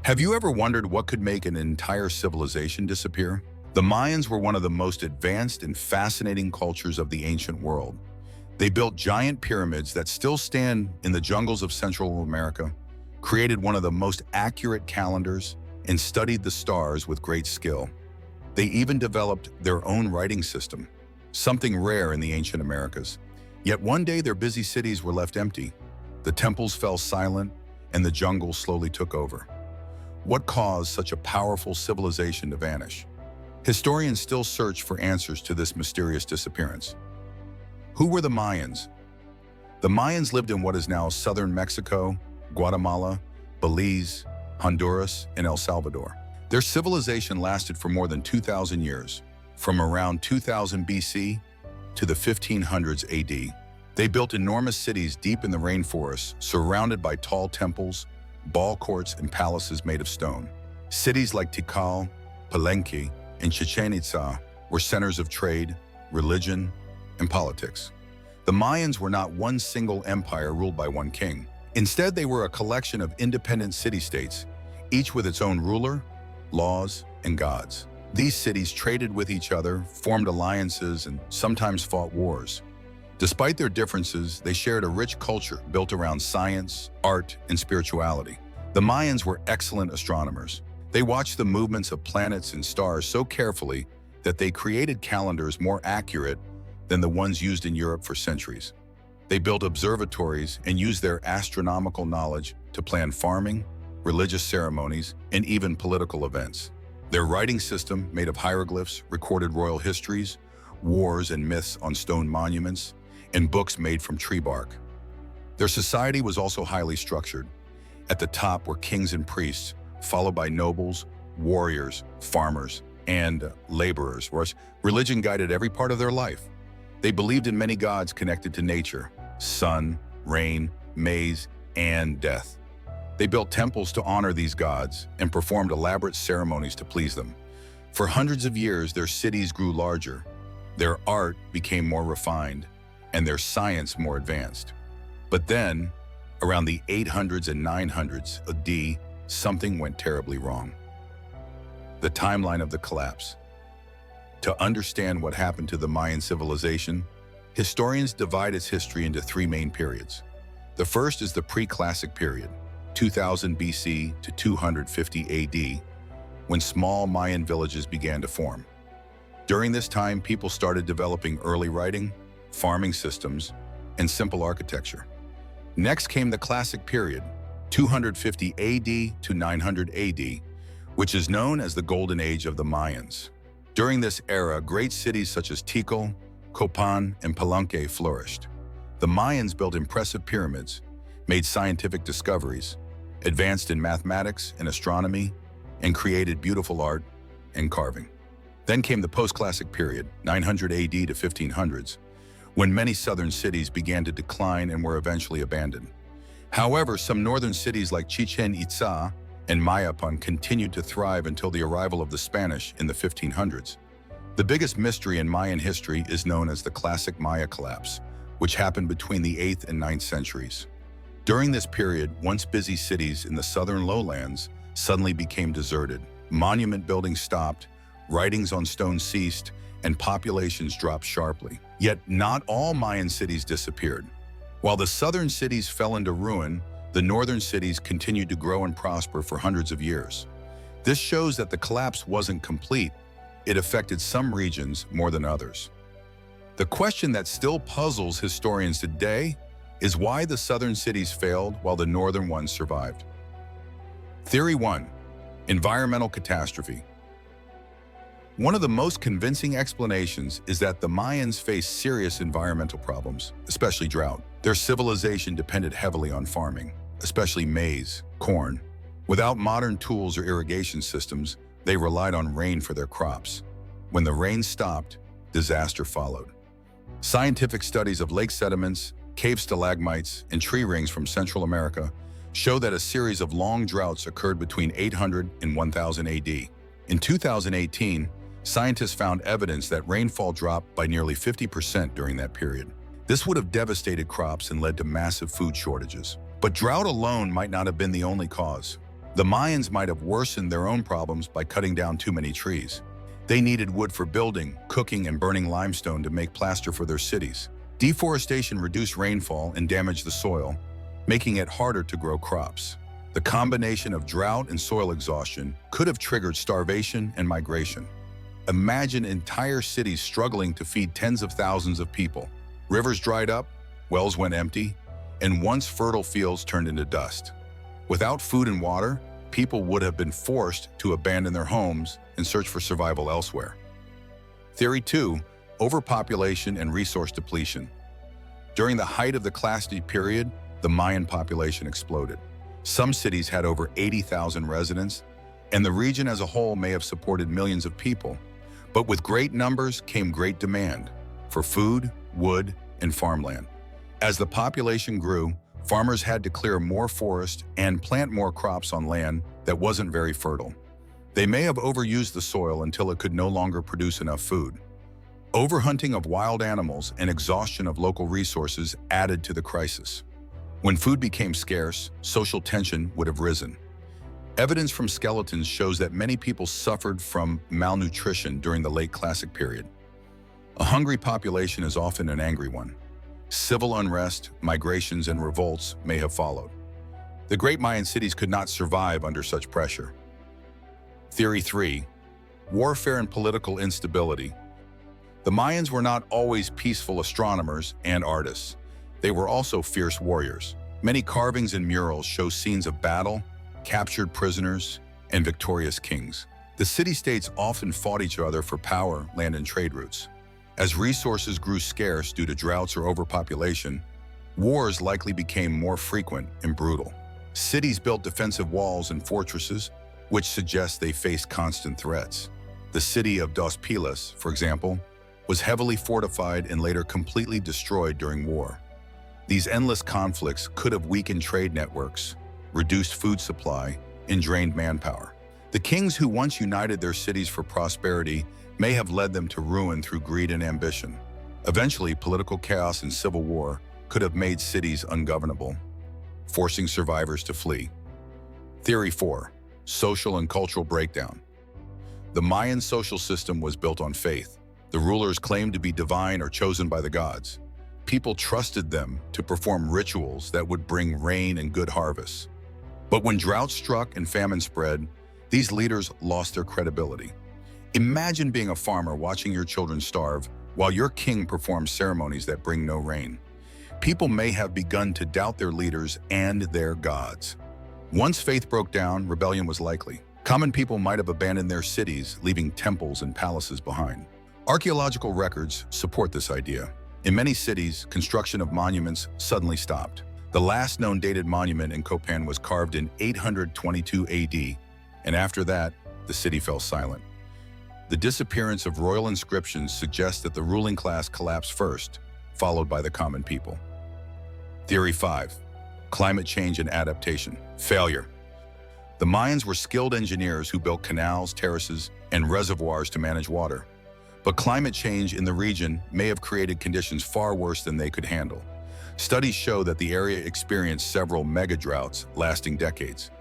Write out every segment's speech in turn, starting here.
Have you ever wondered what could make an entire civilization disappear? The Mayans were one of the most advanced and fascinating cultures of the ancient world. They built giant pyramids that still stand in the jungles of Central America, created one of the most accurate calendars, and studied the stars with great skill. They even developed their own writing system, something rare in the ancient Americas. Yet one day their busy cities were left empty. The temples fell silent, and the jungle slowly took over. What caused such a powerful civilization to vanish? Historians still search for answers to this mysterious disappearance. Who were the Mayans? The Mayans lived in what is now southern Mexico, Guatemala, Belize, Honduras, and El Salvador. Their civilization lasted for more than 2,000 years, from around 2000 BC to the 1500s AD. They built enormous cities deep in the rainforests, surrounded by tall temples, ball courts, and palaces made of stone. Cities like Tikal, Palenque, and Chichen Itza were centers of trade, religion, and politics. The Mayans were not one single empire ruled by one king. Instead, they were a collection of independent city-states, each with its own ruler, laws, and gods. These cities traded with each other, formed alliances, and sometimes fought wars. Despite their differences, they shared a rich culture built around science, art, and spirituality. The Mayans were excellent astronomers. They watched the movements of planets and stars so carefully that they created calendars more accurate than the ones used in Europe for centuries. They built observatories and used their astronomical knowledge to plan farming, religious ceremonies, and even political events. Their writing system, made of hieroglyphs, recorded royal histories, wars and myths on stone monuments, and books made from tree bark. Their society was also highly structured. At the top were kings and priests, followed by nobles, warriors, farmers, and laborers, whereas religion guided every part of their life. They believed in many gods connected to nature: sun, rain, maize, and death. They built temples to honor these gods and performed elaborate ceremonies to please them. For hundreds of years, their cities grew larger, their art became more refined, and their science more advanced. But then, around the 800s and 900s AD, something went terribly wrong. The timeline of the collapse. To understand what happened to the Mayan civilization, historians divide its history into three main periods. The first is the pre-classic period, 2000 BC to 250 AD, when small Mayan villages began to form. During this time, people started developing early writing, farming systems, and simple architecture. Next came the classic period, 250 AD to 900 AD, which is known as the Golden Age of the Mayans. During this era, great cities such as Tikal, Copan, and Palenque flourished. The Mayans built impressive pyramids, made scientific discoveries, advanced in mathematics and astronomy, and created beautiful art and carving. Then came the post-classic period, 900 AD to 1500s, when many southern cities began to decline and were eventually abandoned. However, some northern cities like Chichen Itza and Mayapan continued to thrive until the arrival of the Spanish in the 1500s. The biggest mystery in Mayan history is known as the Classic Maya Collapse, which happened between the 8th and 9th centuries. During this period, once busy cities in the southern lowlands suddenly became deserted. Monument building stopped, writings on stone ceased, and populations dropped sharply. Yet not all Mayan cities disappeared. While the southern cities fell into ruin, the northern cities continued to grow and prosper for hundreds of years. This shows that the collapse wasn't complete. It affected some regions more than others. The question that still puzzles historians today is why the southern cities failed while the northern ones survived. Theory 1. Environmental catastrophe. One of the most convincing explanations is that the Mayans faced serious environmental problems, especially drought. Their civilization depended heavily on farming, especially maize, corn. Without modern tools or irrigation systems, they relied on rain for their crops. When the rain stopped, disaster followed. Scientific studies of lake sediments, cave stalagmites, and tree rings from Central America show that a series of long droughts occurred between 800 and 1000 AD. In 2018, scientists found evidence that rainfall dropped by nearly 50% during that period. This would have devastated crops and led to massive food shortages. But drought alone might not have been the only cause. The Mayans might have worsened their own problems by cutting down too many trees. They needed wood for building, cooking, and burning limestone to make plaster for their cities. Deforestation reduced rainfall and damaged the soil, making it harder to grow crops. The combination of drought and soil exhaustion could have triggered starvation and migration. Imagine entire cities struggling to feed tens of thousands of people. Rivers dried up, wells went empty, and once fertile fields turned into dust. Without food and water, people would have been forced to abandon their homes and search for survival elsewhere. Theory 2, overpopulation and resource depletion. During the height of the Catastrophe period, the Mayan population exploded. Some cities had over 80,000 residents, and the region as a whole may have supported millions of people. But with great numbers came great demand for food, wood, and farmland. As the population grew, farmers had to clear more forest and plant more crops on land that wasn't very fertile. They may have overused the soil until it could no longer produce enough food. Overhunting of wild animals and exhaustion of local resources added to the crisis. When food became scarce, social tension would have risen. Evidence from skeletons shows that many people suffered from malnutrition during the late Classic period. A hungry population is often an angry one. Civil unrest, migrations, and revolts may have followed. The great Mayan cities could not survive under such pressure. Theory 3, warfare and political instability. The Mayans were not always peaceful astronomers and artists. They were also fierce warriors. Many carvings and murals show scenes of battle, captured prisoners, and victorious kings. The city-states often fought each other for power, land, and trade routes. As resources grew scarce due to droughts or overpopulation, wars likely became more frequent and brutal. Cities built defensive walls and fortresses, which suggests they faced constant threats. The city of Dos Pilas, for example, was heavily fortified and later completely destroyed during war. These endless conflicts could have weakened trade networks, reduced food supply, and drained manpower. The kings who once united their cities for prosperity may have led them to ruin through greed and ambition. Eventually, political chaos and civil war could have made cities ungovernable, forcing survivors to flee. Theory 4, social and cultural breakdown. The Mayan social system was built on faith. The rulers claimed to be divine or chosen by the gods. People trusted them to perform rituals that would bring rain and good harvests. But when drought struck and famine spread, these leaders lost their credibility. Imagine being a farmer watching your children starve while your king performs ceremonies that bring no rain. People may have begun to doubt their leaders and their gods. Once faith broke down, rebellion was likely. Common people might have abandoned their cities, leaving temples and palaces behind. Archaeological records support this idea. In many cities, construction of monuments suddenly stopped. The last known dated monument in Copan was carved in 822 AD, and after that, the city fell silent. The disappearance of royal inscriptions suggests that the ruling class collapsed first, followed by the common people. Theory 5, climate change and adaptation. Failure. The Mayans were skilled engineers who built canals, terraces, and reservoirs to manage water. But climate change in the region may have created conditions far worse than they could handle. Studies show that the area experienced several mega droughts lasting decades.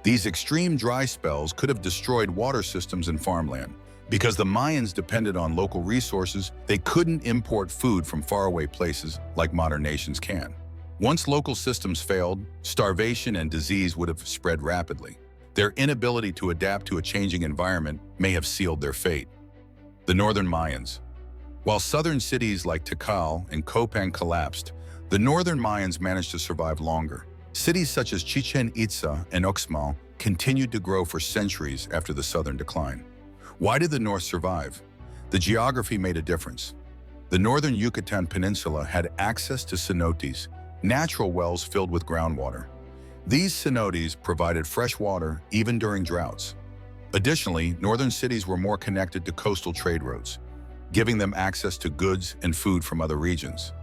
These extreme dry spells could have destroyed water systems and farmland. Because the Mayans depended on local resources, they couldn't import food from faraway places like modern nations can. Once local systems failed, starvation and disease would have spread rapidly. Their inability to adapt to a changing environment may have sealed their fate. The Northern Mayans. While southern cities like Tikal and Copan collapsed, the Northern Mayans managed to survive longer. Cities such as Chichen Itza and Uxmal continued to grow for centuries after the southern decline. Why did the North survive? The geography made a difference. The northern Yucatan Peninsula had access to cenotes, natural wells filled with groundwater. These cenotes provided fresh water even during droughts. Additionally, northern cities were more connected to coastal trade routes, giving them access to goods and food from other regions.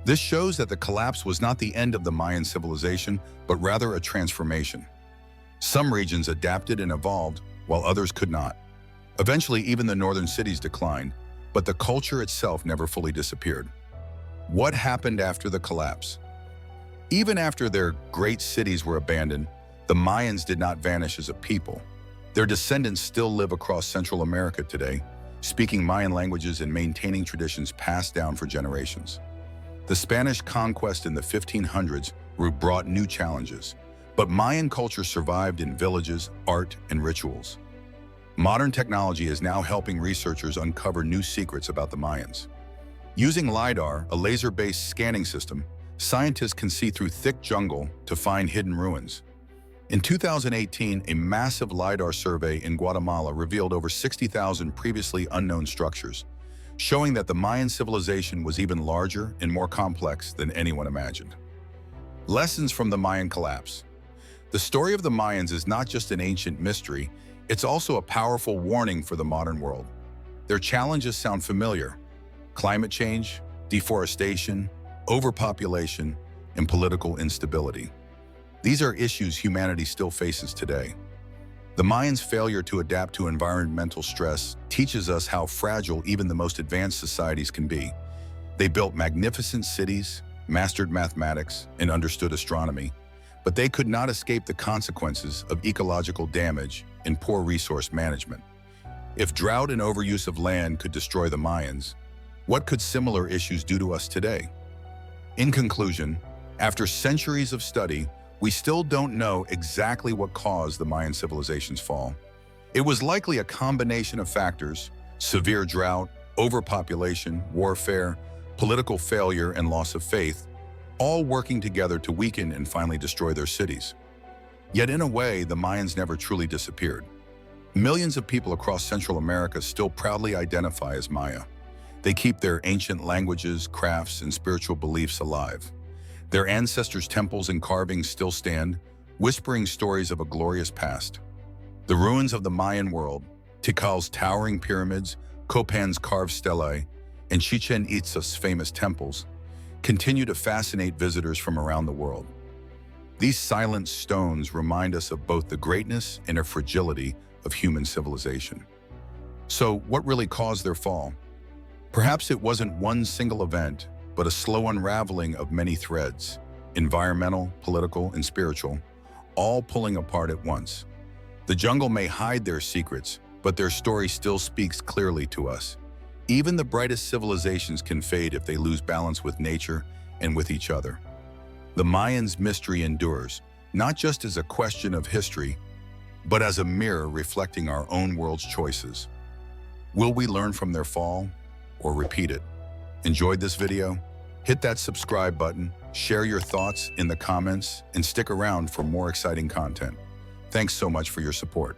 This shows that the collapse was not the end of the Mayan civilization, but rather a transformation. Some regions adapted and evolved, while others could not. Eventually, even the northern cities declined, but the culture itself never fully disappeared. What happened after the collapse? Even after their great cities were abandoned, the Mayans did not vanish as a people. Their descendants still live across Central America today, speaking Mayan languages and maintaining traditions passed down for generations. The Spanish conquest in the 1500s brought new challenges, but Mayan culture survived in villages, art, and rituals. Modern technology is now helping researchers uncover new secrets about the Mayans. Using LiDAR, a laser-based scanning system, scientists can see through thick jungle to find hidden ruins. In 2018, a massive LiDAR survey in Guatemala revealed over 60,000 previously unknown structures, showing that the Mayan civilization was even larger and more complex than anyone imagined. Lessons from the Mayan collapse. The story of the Mayans is not just an ancient mystery, it's also a powerful warning for the modern world. Their challenges sound familiar: climate change, deforestation, overpopulation, and political instability. These are issues humanity still faces today. The Mayans' failure to adapt to environmental stress teaches us how fragile even the most advanced societies can be. They built magnificent cities, mastered mathematics, and understood astronomy, but they could not escape the consequences of ecological damage and poor resource management. If drought and overuse of land could destroy the Mayans, what could similar issues do to us today? In conclusion, after centuries of study, we still don't know exactly what caused the Mayan civilization's fall. It was likely a combination of factors: severe drought, overpopulation, warfare, political failure, and loss of faith, all working together to weaken and finally destroy their cities. Yet in a way, the Mayans never truly disappeared. Millions of people across Central America still proudly identify as Maya. They keep their ancient languages, crafts, and spiritual beliefs alive. Their ancestors' temples and carvings still stand, whispering stories of a glorious past. The ruins of the Mayan world, Tikal's towering pyramids, Copan's carved stelae, and Chichen Itza's famous temples, continue to fascinate visitors from around the world. These silent stones remind us of both the greatness and the fragility of human civilization. So, what really caused their fall? Perhaps it wasn't one single event, but a slow unraveling of many threads, environmental, political, and spiritual, all pulling apart at once. The jungle may hide their secrets, but their story still speaks clearly to us. Even the brightest civilizations can fade if they lose balance with nature and with each other. The Mayans' mystery endures, not just as a question of history, but as a mirror reflecting our own world's choices. Will we learn from their fall or repeat it? Enjoyed this video? Hit that subscribe button, share your thoughts in the comments, and stick around for more exciting content. Thanks so much for your support.